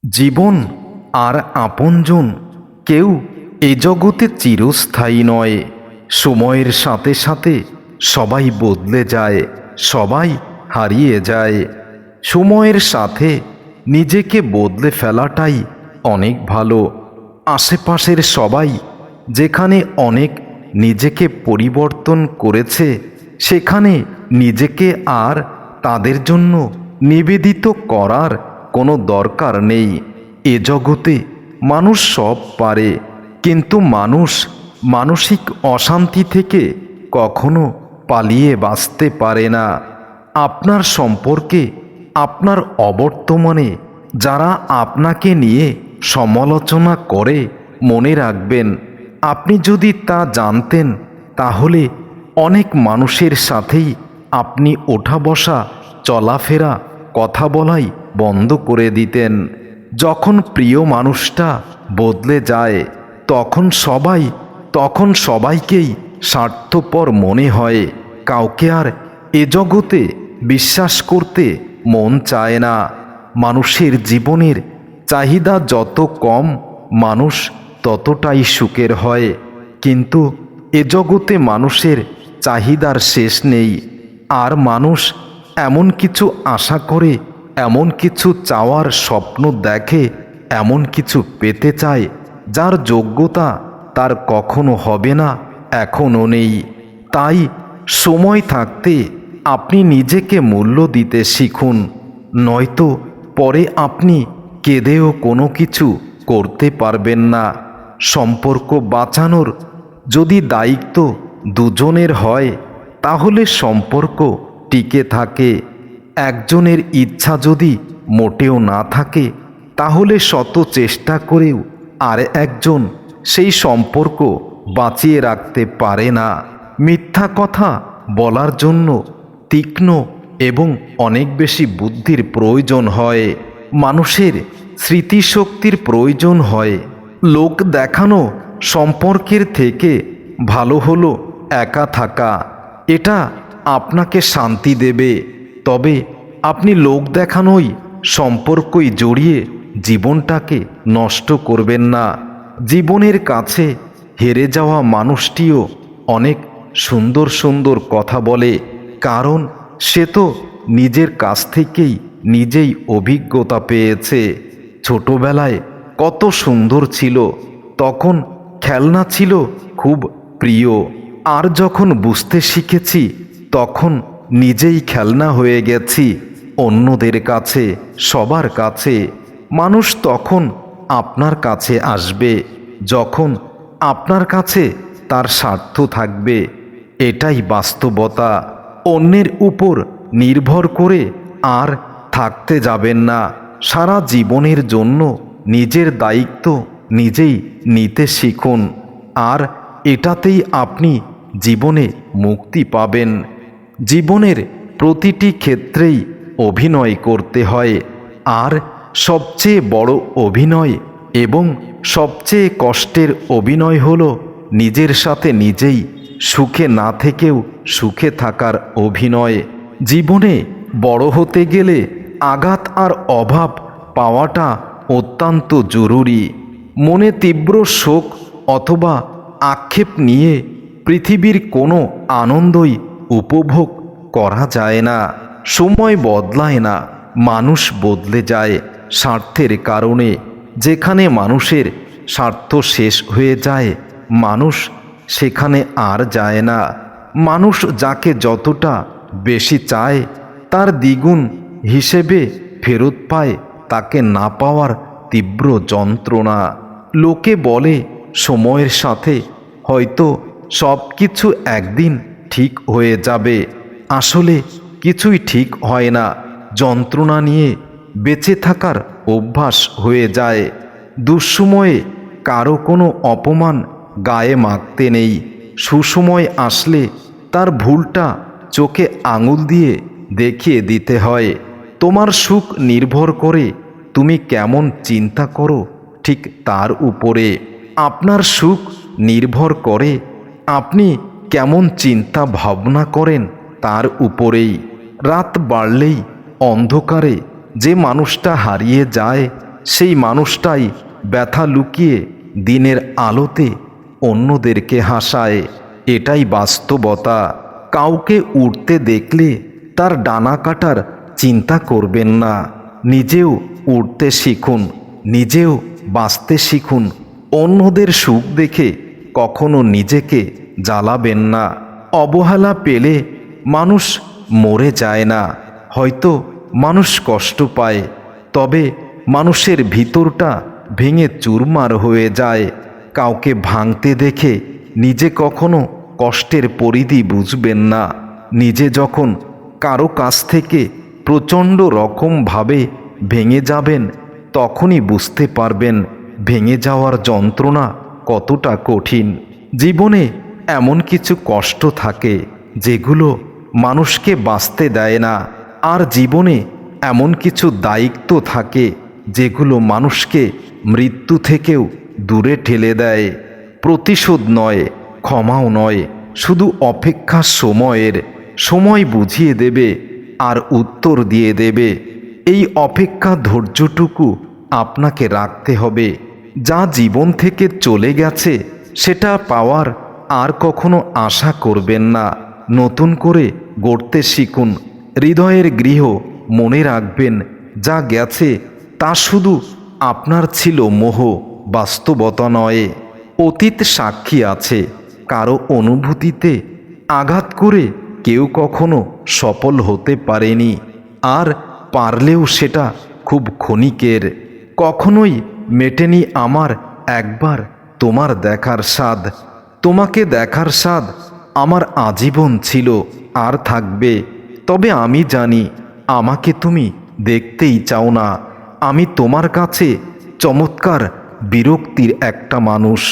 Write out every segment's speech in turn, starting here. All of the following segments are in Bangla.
জীবন আর আপনজন কেউ এ জগতে চিরস্থায়ী নয়। সময়ের সাথে সাথে সবাই বদলে যায়, সবাই হারিয়ে যায়। সময়ের সাথে নিজেকে বদলে ফেলাটাই অনেক ভালো। আশেপাশের সবাই যেখানে অনেক নিজেকে পরিবর্তন করেছে, সেখানে নিজেকে আর তাদের জন্য নিবেদিত করার কোনো দরকার নেই। এ জগতে মানুষ সব পারে, কিন্তু মানুষ মানসিক অশান্তি থেকে কখনো পালিয়ে বাঁচতে পারে না। আপনার সম্পর্কে, আপনার অবর্তমানে যারা আপনাকে নিয়ে সমালোচনা করে, মনে রাখবেন, আপনি যদি তা জানতেন তাহলে অনেক মানুষের সাথেই আপনি ওঠা বসা, চলাফেরা, কথা বলাই বন্ধ করে দিতেন। যখন প্রিয় মানুষটা বদলে যায় তখন সবাইকেই স্বার্থপর মনে হয়। কাউকে আর এ জগতে বিশ্বাস করতে মন চায় না। মানুষের জীবনের চাহিদা যত কম, মানুষ ততটাই সুখের হয়। কিন্তু এ জগতে মানুষের চাহিদার শেষ নেই। আর মানুষ এমন কিছু আশা করে, এমন কিছু চাওয়ার স্বপ্ন দেখে, এমন কিছু পেতে চায় যার যোগ্যতা তার কখনো হবে না, এখনও নেই। তাই সময় থাকতে আপনি নিজেকে মূল্য দিতে শিখুন, নয়তো পরে আপনি কেঁদেও কোনো কিছু করতে পারবেন না। সম্পর্ক বাঁচানোর যদি দায়িত্ব দুজনের হয়, তাহলে সম্পর্ক টিকে থাকে। একজনের ইচ্ছা যদি মোটেও না থাকে, তাহলে শত চেষ্টা করেও আর একজন সেই সম্পর্ক বাঁচিয়ে রাখতে পারে না। মিথ্যা কথা বলার জন্য তীক্ষ্ণ এবং অনেক বেশি বুদ্ধির প্রয়োজন হয়। মানুষের স্মৃতিশক্তির প্রয়োজন হয়। লোক দেখানো সম্পর্কের থেকে ভালো হলো একা থাকা। এটা আপনাকে শান্তি দেবে। তবে আপনি লোক দেখানোই সম্পর্কই জড়িয়ে জীবনটাকে নষ্ট করবেন না। জীবনের কাছে হেরে যাওয়া মানুষটিও অনেক সুন্দর সুন্দর কথা বলে, কারণ সে তো নিজের কাছ থেকেই নিজেই অভিজ্ঞতা পেয়েছে। ছোটবেলায় কত সুন্দর ছিল, তখন খেলনা ছিল খুব প্রিয়। আর যখন বুঝতে শিখেছি, তখন নিজেই খেলনা হয়ে গেছি অন্যদের কাছে, সবার কাছে। মানুষ তখন আপনার কাছে আসবে যখন আপনার কাছে তার স্বার্থ থাকবে। এটাই বাস্তবতা। অন্যের উপর নির্ভর করে আর থাকতে যাবেন না। সারা জীবনের জন্য নিজের দায়িত্ব নিজেই নিতে শিখুন, আর এটাতেই আপনি জীবনে মুক্তি পাবেন। জীবনের প্রতিটি ক্ষেত্রেই অভিনয় করতে হয়, আর সবচেয়ে বড় অভিনয় এবং সবচেয়ে কষ্টের অভিনয় হলো নিজের সাথে নিজেই সুখে না থেকেও সুখে থাকার অভিনয়। জীবনে বড় হতে গেলে আঘাত আর অভাব পাওয়াটা অত্যন্ত জরুরি। মনে তীব্র শোক অথবা আক্ষেপ নিয়ে পৃথিবীর কোনো আনন্দই উপভোগ করা যায় না। সময় বদলায় না, মানুষ বদলে যায় স্বার্থের কারণে। যেখানে মানুষের স্বার্থ শেষ হয়ে যায়, মানুষ সেখানে আর যায় না। মানুষ যাকে যতটা বেশি চায়, তার দ্বিগুণ হিসেবে ফেরত পায় তাকে না পাওয়ার তীব্র যন্ত্রণা। লোকে বলে সময়ের সাথে হয়তো সব কিছু একদিন ঠিক হয়ে যাবে। আসলে কিছুই ঠিক হয় না। যন্ত্রণা নিয়ে বেঁচে থাকার অভ্যাস হয়ে যায়। দুঃসময়ে কারো কোনো অপমান গায়ে মাখতে নেই। সুসময় আসলে তার ভুলটা চোখে আঙুল দিয়ে দেখিয়ে দিতে হয়। তোমার সুখ নির্ভর করে তুমি কেমন চিন্তা করো ঠিক তার উপরে। আপনার সুখ নির্ভর করে আপনি কেমন চিন্তা ভাবনা করেন তার উপরেই। রাত বাড়লেই অন্ধকারে যে মানুষটা হারিয়ে যায়, সেই মানুষটাই ব্যথা লুকিয়ে দিনের আলোতে অন্যদেরকে হাসায়। এটাই বাস্তবতা। কাউকে উড়তে দেখলে তার ডানা কাটার চিন্তা করবেন না। নিজেও উড়তে শিখুন, নিজেও বাঁচতে শিখুন। অন্যদের সুখ দেখে কখনো নিজেকে জ্বালাবেন না। অবহেলা পেলে মানুষ মরে যায় না, হয়তো মানুষ কষ্ট পায়, তবে মানুষের ভিতরটা ভেঙে চুরমার হয়ে যায়। কাউকে ভাঙতে দেখে নিজে কখনো কষ্টের পরিধি বুঝবেন না। নিজে যখন কারো কাছ থেকে প্রচণ্ড রকমভাবে ভেঙে যাবেন, তখনই বুঝতে পারবেন ভেঙে যাওয়ার যন্ত্রণা কতটা কঠিন। জীবনে এমন কিছু কষ্ট থাকে যেগুলো মানুষকে বাঁচতে দেয় না, আর জীবনে এমন কিছু দায়িত্ব থাকে যেগুলো মানুষকে মৃত্যু থেকেও দূরে ঠেলে দেয়। প্রতিশোধ নয়, ক্ষমাও নয়, শুধু অপেক্ষা সময়ের। সময় বুঝিয়ে দেবে আর উত্তর দিয়ে দেবে। এই অপেক্ষা ধৈর্যটুকু আপনাকে রাখতে হবে। যা জীবন থেকে চলে গেছে সেটা পাওয়ার আর কখনো আশা করবেন না। নতুন করে গড়তে শিখুন হৃদয়ের গৃহ। মনে রাখবেন, যা গেছে তা শুধু আপনার ছিল মোহ, বাস্তবতা নয়। অতীত সাক্ষী আছে, কারো অনুভূতিতে আঘাত করে কেউ কখনো সফল হতে পারেনি, আর পারলেও সেটা খুব ক্ষণিকের। কখনোই মেটেনি আমার একবার তোমার দেখার স্বাদ। তোমাকে দেখার স্বাদ আমার আজীবন ছিল আর থাকবে। তবে আমি জানি আমাকে তুমি দেখতেই চাও না। আমি তোমার কাছে চমৎকার বিরক্তির একটা মানুষ।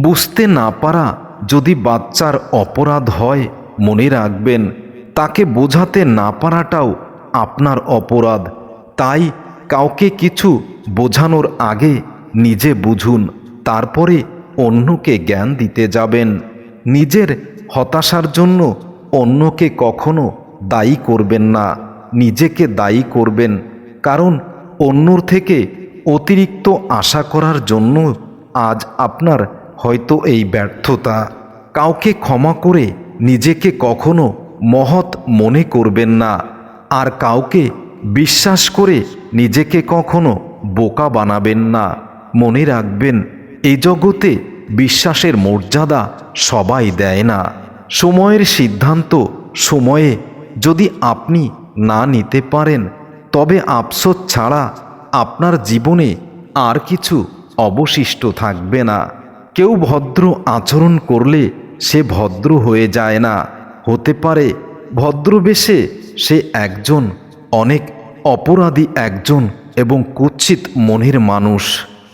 বুঝতে না পারা যদি বাচ্চার অপরাধ হয়, মনে রাখবেন তাকে বোঝাতে না পারাটাও আপনার অপরাধ। তাই কাউকে কিছু বোঝানোর আগে নিজে বুঝুন, তারপরে অন্যকে জ্ঞান দিতে যাবেন। নিজের হতাশার জন্য অন্যকে কখনো দায়ী করবেন না, নিজেকে দায়ী করবেন। কারণ অন্যর থেকে অতিরিক্ত আশা করার জন্য আজ আপনার হয়তো এই ব্যর্থতা। কাউকে ক্ষমা করে নিজেকে কখনো মহৎ মনে করবেন না, আর কাউকে বিশ্বাস করে নিজেকে কখনো বোকা বানাবেন না। মনে রাখবেন, এই জগতে বিশ্বাসের মর্যাদা সবাই দেয় না। সময়ের সিদ্ধান্ত সময়ে যদি আপনি না নিতে পারেন, তবে আফসোস ছাড়া আপনার জীবনে আর কিছু অবশিষ্ট থাকবে না। কেউ ভদ্র আচরণ করলে সে ভদ্র হয়ে যায় না, হতে পারে ভদ্রবেশে সে একজন অনেক অপরাধী একজন এবং কুৎসিত মনের মানুষ।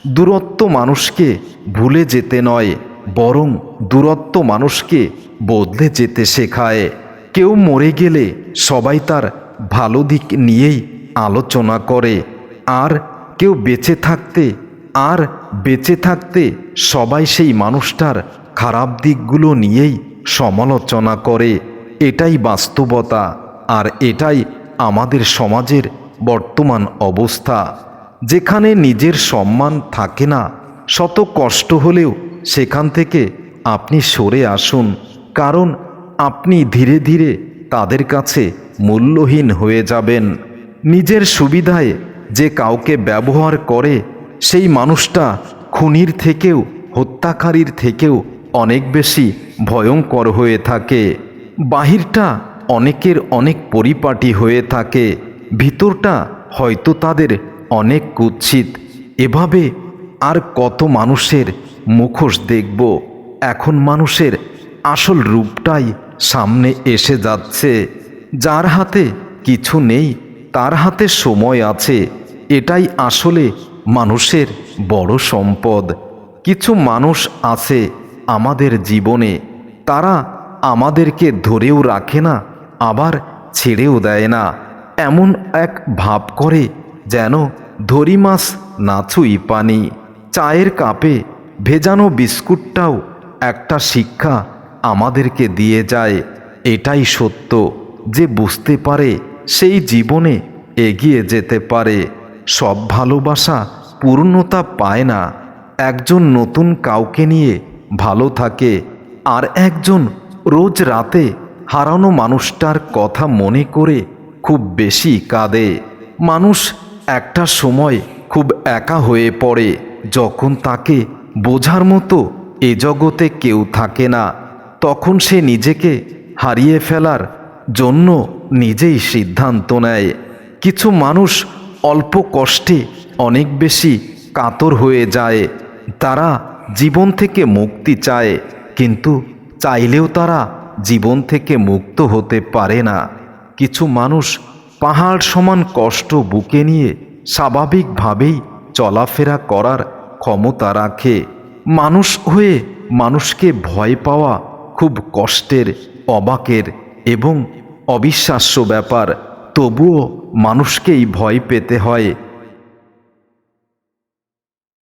দূরত্ব মানুষকে ভুলে যেতে নয়, বরং দূরত্ব মানুষকে বদলে যেতে শেখায়। কেউ মরে গেলে সবাই তার ভালো দিক নিয়েই আলোচনা করে, আর কেউ বেঁচে থাকতে সবাই সেই মানুষটার খারাপ দিকগুলো নিয়েই সমালোচনা করে। এটাই বাস্তবতা, আর এটাই আমাদের সমাজের বর্তমান অবস্থা, যেখানে নিজের সম্মান থাকে না। শত কষ্ট হলেও সেখান থেকে আপনি সরে আসুন, কারণ আপনি ধীরে ধীরে তাদের কাছে মূল্যহীন হয়ে যাবেন। নিজের সুবিধায় যে কাউকে ব্যবহার করে, সেই মানুষটা খুনির থেকেও, হত্যাকারীর থেকেও অনেক বেশি ভয়ঙ্কর হয়ে থাকে। বাহিরটা অনেকের অনেক পরিপাটি হয়ে থাকে, ভিতরটা হয়তো তাদের অনেক কুৎসিত। এভাবে আর কত মানুষের মুখোশ দেখব। এখন মানুষের আসল রূপটাই সামনে এসে যাচ্ছে। যার হাতে কিছু নেই তার হাতে সময় আছে, এটাই আসলে মানুষের বড় সম্পদ। কিছু মানুষ আছে আমাদের জীবনে, তারা আমাদেরকে ধরেও রাখে না, আবার ছেড়েও দেয় না। এমন এক ভাব করে যেন ধরি মাছ না ছুঁই পানি। চায়ের কাপে ভেজানো বিস্কুটটাও একটা শিক্ষা আমাদেরকে দিয়ে যায়। এটাই সত্য, যে বুঝতে পারে সেই জীবনে এগিয়ে যেতে পারে। সব ভালোবাসা পূর্ণতা পায় না। একজন নতুন কাউকে নিয়ে ভালো থাকে, আর একজন রোজ রাতে হারানো মানুষটার কথা মনে করে খুব বেশি কাঁদে। মানুষ একটা সময় খুব একা হয়ে পড়ে, যখন তাকে বোঝার মতো এ জগতে কেউ থাকে না। তখন সে নিজেকে হারিয়ে ফেলার জন্য নিজেই সিদ্ধান্ত নেয়। কিছু মানুষ অল্প কষ্টে অনেক বেশি কাতর হয়ে যায়। তারা জীবন থেকে মুক্তি চায়, কিন্তু চাইলেও তারা জীবন থেকে মুক্ত হতে পারে না। কিছু মানুষ পাহাড় সমান কষ্ট বুকে নিয়ে স্বাভাবিকভাবেই চলাফেরা করার ক্ষমতা রাখে। মানুষ হয়ে মানুষকে ভয় পাওয়া খুব কষ্টের, অবাকের এবং অবিশ্বাস্য ব্যাপার। তবুও মানুষকেই ভয় পেতে হয়।